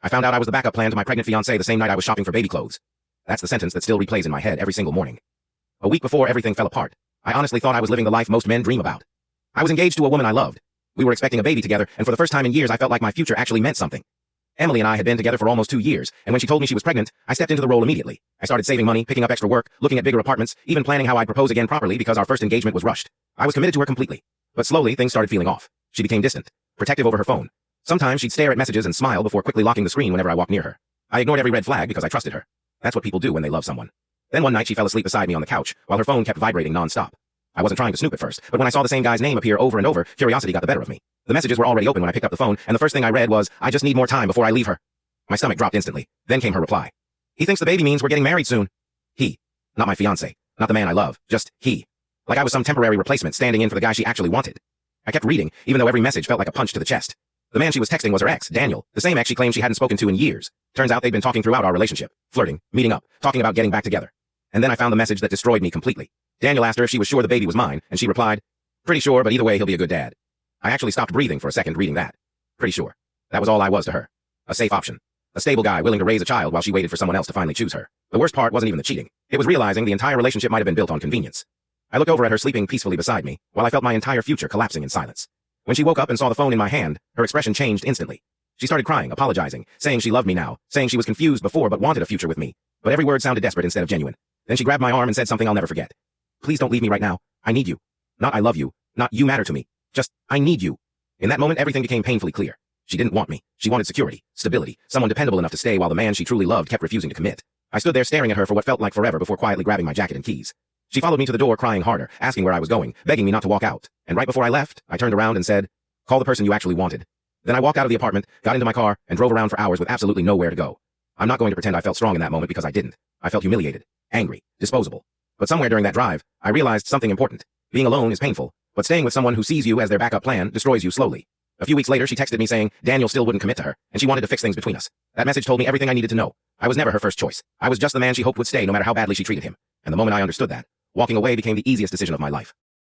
I found out I was the backup plan to my pregnant fiancée the same night I was shopping for baby clothes. That's the sentence that still replays in my head every single morning. A week before everything fell apart, I honestly thought I was living the life most men dream about. I was engaged to a woman I loved. We were expecting a baby together, and for the first time in years I felt like my future actually meant something. Emily and I had been together for almost 2 years, and when she told me she was pregnant, I stepped into the role immediately. I started saving money, picking up extra work, looking at bigger apartments, even planning how I'd propose again properly because our first engagement was rushed. I was committed to her completely. But slowly, things started feeling off. She became distant, protective over her phone. Sometimes she'd stare at messages and smile before quickly locking the screen whenever I walked near her. I ignored every red flag because I trusted her. That's what people do when they love someone. Then one night she fell asleep beside me on the couch, while her phone kept vibrating non-stop. I wasn't trying to snoop at first, but when I saw the same guy's name appear over and over, curiosity got the better of me. The messages were already open when I picked up the phone, and the first thing I read was, "I just need more time before I leave her." My stomach dropped instantly. Then came her reply. "He thinks the baby means we're getting married soon." He. Not my fiancé. Not the man I love. Just he. Like I was some temporary replacement standing in for the guy she actually wanted. I kept reading, even though every message felt like a punch to the chest. The man she was texting was her ex, Daniel, the same ex she claimed she hadn't spoken to in years. Turns out they'd been talking throughout our relationship, flirting, meeting up, talking about getting back together. And then I found the message that destroyed me completely. Daniel asked her if she was sure the baby was mine, and she replied, "Pretty sure, but either way he'll be a good dad." I actually stopped breathing for a second reading that. Pretty sure. That was all I was to her. A safe option. A stable guy willing to raise a child while she waited for someone else to finally choose her. The worst part wasn't even the cheating. It was realizing the entire relationship might have been built on convenience. I looked over at her sleeping peacefully beside me, while I felt my entire future collapsing in silence. When she woke up and saw the phone in my hand, her expression changed instantly. She started crying, apologizing, saying she loved me now, saying she was confused before but wanted a future with me. But every word sounded desperate instead of genuine. Then she grabbed my arm and said something I'll never forget. "Please don't leave me right now. I need you. Not I love you. Not you matter to me. Just, I need you." In that moment, everything became painfully clear. She didn't want me. She wanted security, stability, someone dependable enough to stay while the man she truly loved kept refusing to commit. I stood there staring at her for what felt like forever before quietly grabbing my jacket and keys. She followed me to the door crying harder, asking where I was going, begging me not to walk out. And right before I left, I turned around and said, "Call the person you actually wanted." Then I walked out of the apartment, got into my car, and drove around for hours with absolutely nowhere to go. I'm not going to pretend I felt strong in that moment because I didn't. I felt humiliated, angry, disposable. But somewhere during that drive, I realized something important. Being alone is painful, but staying with someone who sees you as their backup plan destroys you slowly. A few weeks later, she texted me saying Daniel still wouldn't commit to her, and she wanted to fix things between us. That message told me everything I needed to know. I was never her first choice. I was just the man she hoped would stay no matter how badly she treated him. And the moment I understood that, walking away became the easiest decision of my life.